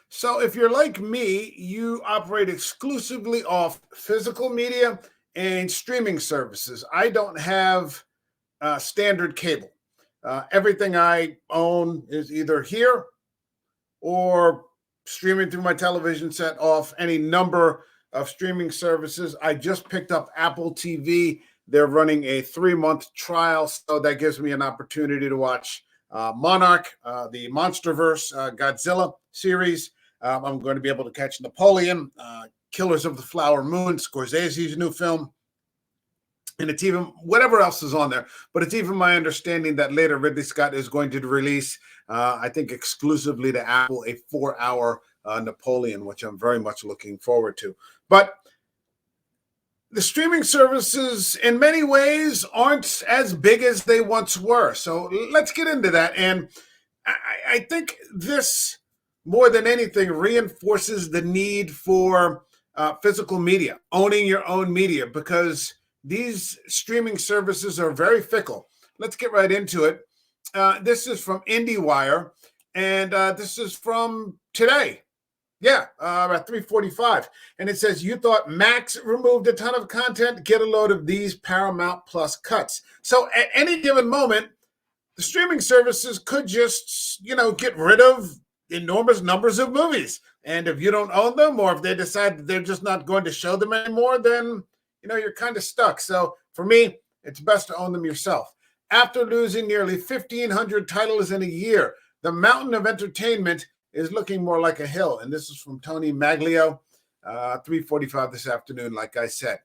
So, if you're like me, you operate exclusively off physical media and streaming services. I don't have standard cable. Everything I own is either here or streaming through my television set off any number of streaming services. I just picked up Apple TV. They're running a 3-month trial, so that gives me an opportunity to watch Monarch, the MonsterVerse Godzilla series. I'm going to be able to catch Napoleon, Killers of the Flower Moon, Scorsese's new film. And it's even whatever else is on there. But it's even my understanding that later Ridley Scott is going to release, I think, exclusively to Apple, a 4-hour Napoleon, which I'm very much looking forward to. But the streaming services, in many ways, aren't as big as they once were. So let's get into that. And I think this, more than anything, reinforces the need for physical media, owning your own media, because these streaming services are very fickle. Let's get right into it. This is from IndieWire, and this is from today. Yeah, at 3:45. And it says, you thought Max removed a ton of content? Get a load of these Paramount Plus cuts. So at any given moment, the streaming services could just, get rid of enormous numbers of movies. And if you don't own them, or if they decide that they're just not going to show them anymore, then you're kind of stuck. So for me, it's best to own them yourself. After losing nearly 1,500 titles in a year, the mountain of entertainment is looking more like a hill. And this is from Tony Maglio, 3:45 this afternoon, like I said.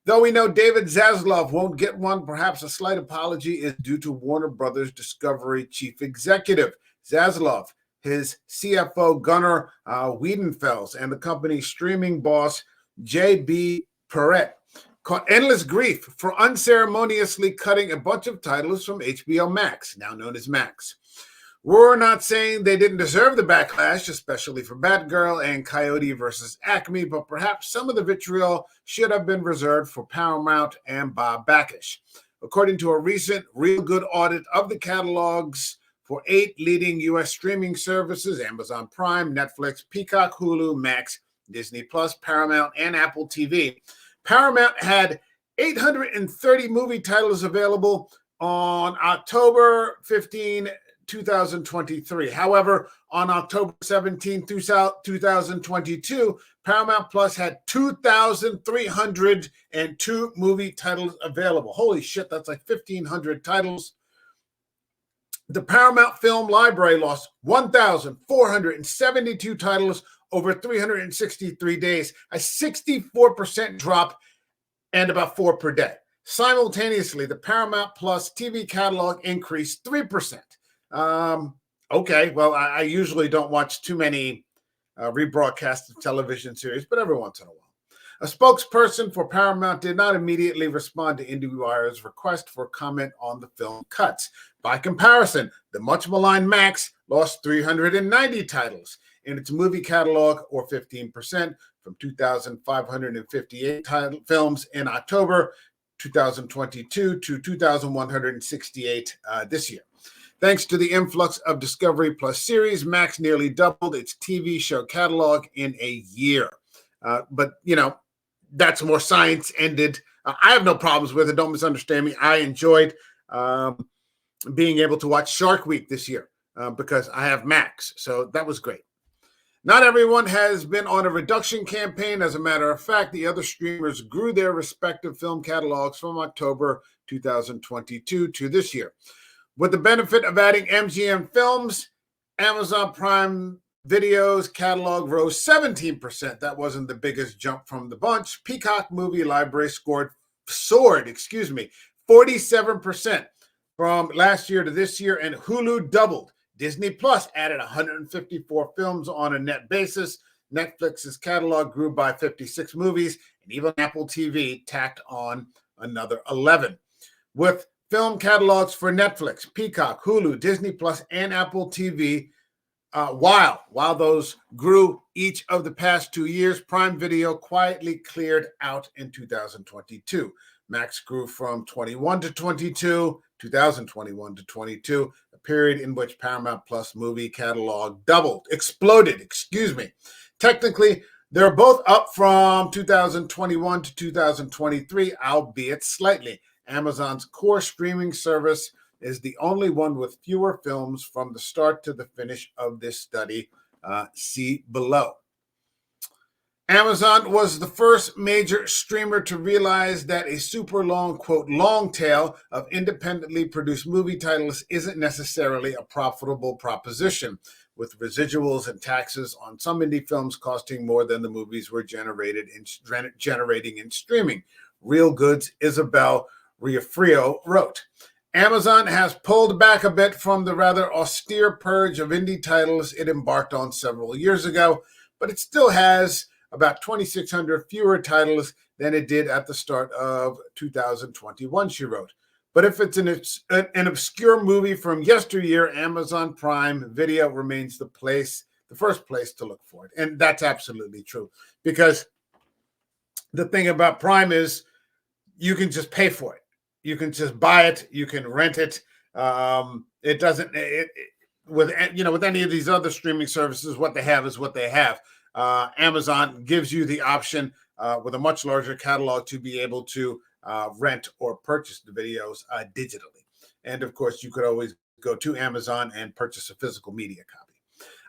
Though we know David Zaslav won't get one, perhaps a slight apology is due to Warner Brothers Discovery chief executive Zaslav, his CFO Gunnar Wiedenfels, and the company's streaming boss J.B. Perrett caught endless grief for unceremoniously cutting a bunch of titles from HBO Max, now known as Max. We're not saying they didn't deserve the backlash, especially for Batgirl and Coyote versus Acme, but perhaps some of the vitriol should have been reserved for Paramount and Bob Bakish. According to a recent Real Good audit of the catalogs for 8 leading U.S. streaming services, Amazon Prime, Netflix, Peacock, Hulu, Max, Disney Plus, Paramount, and Apple TV, Paramount had 830 movie titles available on October 15, 2023. However, on October 17, 2022, Paramount Plus had 2,302 movie titles available. Holy shit, that's like 1,500 titles. The Paramount Film Library lost 1,472 titles over 363 days, a 64% drop, and about 4 per day. Simultaneously, the Paramount Plus TV catalog increased 3%. Okay, well, I usually don't watch too many rebroadcast of television series, but every once in a while. A spokesperson for Paramount did not immediately respond to IndieWire's request for comment on the film cuts. By comparison, the much maligned Max lost 390 titles in its movie catalog, or 15%, from 2,558 films in October 2022 to 2,168 this year. Thanks to the influx of Discovery Plus series, Max nearly doubled its TV show catalog in a year. But, that's more science-ended. I have no problems with it. Don't misunderstand me. I enjoyed being able to watch Shark Week this year because I have Max. So that was great. Not everyone has been on a reduction campaign. As a matter of fact, the other streamers grew their respective film catalogs from October 2022 to this year. With the benefit of adding MGM films, Amazon Prime Video's catalog rose 17%. That wasn't the biggest jump from the bunch. Peacock Movie Library soared 47% from last year to this year, and Hulu doubled. Disney Plus added 154 films on a net basis. Netflix's catalog grew by 56 movies, and even Apple TV tacked on another 11. With film catalogs for Netflix, Peacock, Hulu, Disney Plus, and Apple TV, while those grew each of the past 2 years, Prime Video quietly cleared out in 2022. Max grew from 21 to 22 2021 to 22, a period in which Paramount Plus movie catalog exploded, excuse me. Technically, they're both up from 2021 to 2023, albeit slightly. Amazon's core streaming service is the only one with fewer films from the start to the finish of this study. See below. Amazon was the first major streamer to realize that a super long, quote, long tail of independently produced movie titles isn't necessarily a profitable proposition, with residuals and taxes on some indie films costing more than the movies were generating in streaming. Real Goods Isabel Riofrio wrote. Amazon has pulled back a bit from the rather austere purge of indie titles it embarked on several years ago, but it still has about 2,600 fewer titles than it did at the start of 2021, she wrote. But if it's an obscure movie from yesteryear, Amazon Prime Video remains the first place to look for it. And that's absolutely true, because the thing about Prime is you can just pay for it. You can just buy it. You can rent it. It doesn't with any of these other streaming services. What they have is what they have. Amazon gives you the option with a much larger catalog to be able to rent or purchase the videos digitally. And of course, you could always go to Amazon and purchase a physical media copy.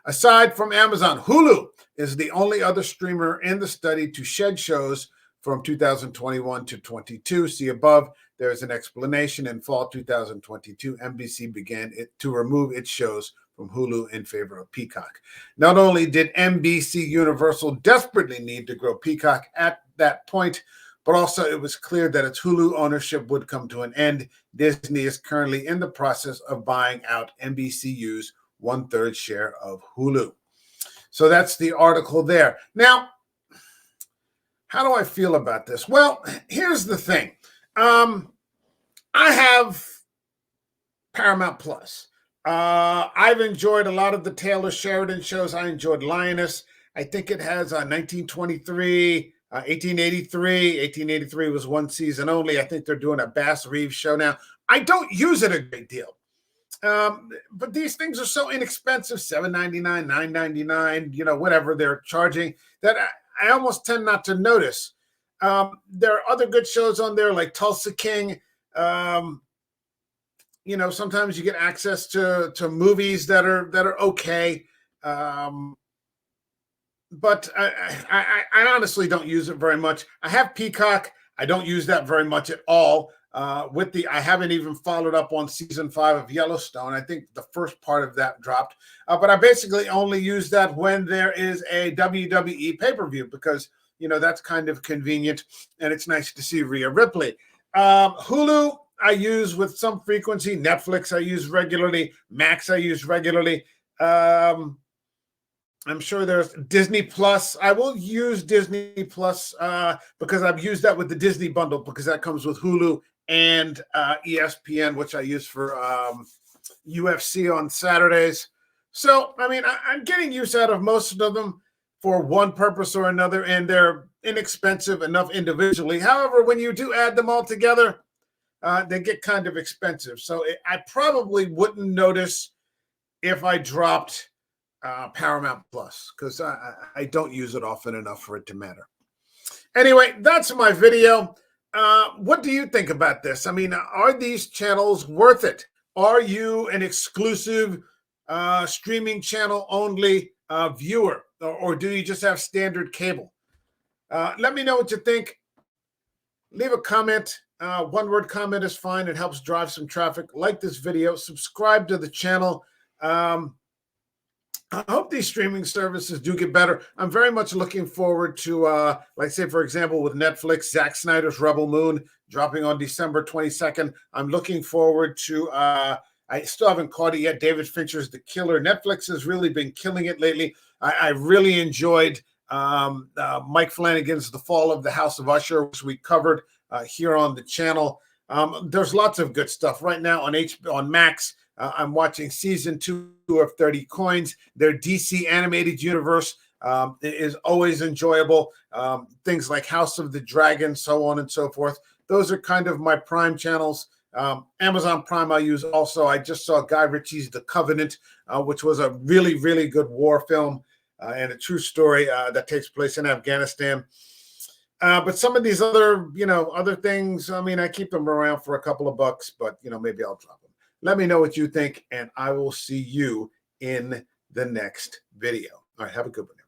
Aside from Amazon, Hulu is the only other streamer in the study to shed shows from 2021 to 22. See above. There's an explanation. In fall 2022, NBC began to remove its shows from Hulu in favor of Peacock. Not only did NBC Universal desperately need to grow Peacock at that point, but also it was clear that its Hulu ownership would come to an end. Disney is currently in the process of buying out NBCU's 1/3 share of Hulu. So that's the article there. Now, how do I feel about this? Well, here's the thing. I have Paramount Plus. I've enjoyed a lot of the Taylor Sheridan shows. I enjoyed Lioness. I think it has 1923, 1883. 1883 was one season only. I think they're doing a Bass Reeves show now. I don't use it a great deal. But these things are so inexpensive, $7.99, $9.99, whatever they're charging, that I almost tend not to notice. There are other good shows on there like Tulsa King. Sometimes you get access to movies that are okay. But I honestly don't use it very much. I have Peacock. I don't use that very much at all. I haven't even followed up on season 5 of Yellowstone. I think the first part of that dropped. But I basically only use that when there is a WWE pay-per-view, because that's kind of convenient, and it's nice to see Rhea Ripley. Hulu I use with some frequency. Netflix I use regularly. Max I use regularly. I'm sure there's Disney Plus. I will use Disney Plus because I've used that with the Disney bundle, because that comes with Hulu and ESPN, which I use for UFC on Saturdays. So, I'm getting use out of most of them for one purpose or another, and they're inexpensive enough individually. However, when you do add them all together, they get kind of expensive. So I probably wouldn't notice if I dropped Paramount Plus, because I don't use it often enough for it to matter. Anyway, that's my video. What do you think about this? Are these channels worth it? Are you an exclusive streaming channel only viewer, or do you just have standard cable? Let me know what you think. Leave a comment. One-word comment is fine. It helps drive some traffic. Like this video. Subscribe to the channel. I hope these streaming services do get better. I'm very much looking forward to, say, for example, with Netflix, Zack Snyder's Rebel Moon dropping on December 22nd. I'm looking forward to, I still haven't caught it yet, David Fincher's The Killer. Netflix has really been killing it lately. I really enjoyed Mike Flanagan's The Fall of the House of Usher, which we covered here on the channel. There's lots of good stuff right now on Max. I'm watching season 2 of 30 Coins. Their DC animated universe is always enjoyable. Things like House of the Dragon, so on and so forth. Those are kind of my prime channels. Amazon Prime I use also. I just saw Guy Ritchie's The Covenant, which was a really, really good war film and a true story that takes place in Afghanistan. But some of these other, other things, I mean, I keep them around for a couple of bucks, but, maybe I'll drop them. Let me know what you think, and I will see you in the next video. All right, have a good one.